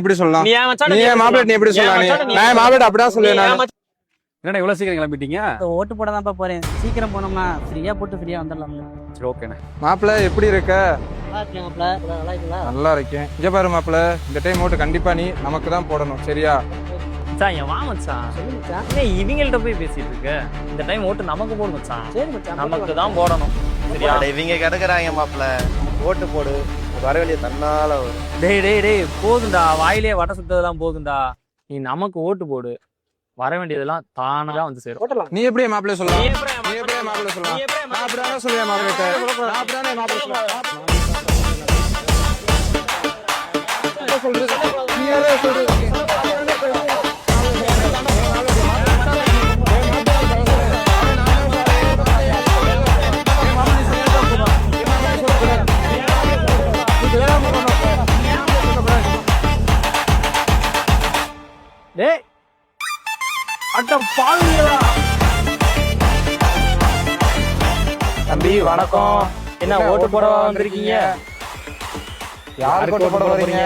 எப்படி சொல்லலாம்? நீ மாப்பிள்ளை நீ எப்படி சொல்லலாம்? நான் மாப்பிள்ளை அப்படிதான் சொல்லுவேன். என்னடா இவ்வளவு சீக்கிரம் கிளம்பிட்டீங்க? ஓட்டு போட தான் போறேன். சீக்கிரம் போனோம்னா ஃப்ரீயா போட்டு ஃப்ரீயா வந்துடலாம். சரி ஓகேண்ணே. மாப்பிள்ளை எப்படி இருக்க? நல்லா இருக்கீங்களா? நல்லா இருக்கேன். இங்க பாரு மாப்பிள்ளை, இந்த டைம் ஓட்டு கண்டிப்பா நீ நமக்கு தான் போடணும், சரியா? இவங்கள்ட்ட போய் பேசிட்டு இருக்க. இந்த டைம் ஓட்டு நமக்கு போடு மச்சான். சரி மச்சான், நமக்கு தான் போடணும். சரியா? இவங்க கிடக்குறாங்க மாப்பிள்ள, ஓட்டு போடு, வர வேண்டிய தன்னால வரும். டேய் போதுண்டா, வாயிலே வட சுத்ததெல்லாம் போதுண்டா. நீ நமக்கு ஓட்டு போடு, வர வேண்டியதெல்லாம் தானதான் வந்து சேரும். நீ எப்படி மாப்பிள்ளை சொல்லலாம்? நீ எப்படி மாப்பிள்ளை சொல்லலாம்? நான் அப்படிதான் சொல்லுவேன் மாப்பிள்ளை. நான் அப்படிதான் மாப்பிள்ளை சொல்லுவேன். நீ யாரே சொல்றது? டேய் அட்டம் பாருங்களா தம்பி, வணக்கம். என்ன ஓட்டு போட வந்திருக்கீங்க? யாருக்கு ஓட்டு போட வரீங்க?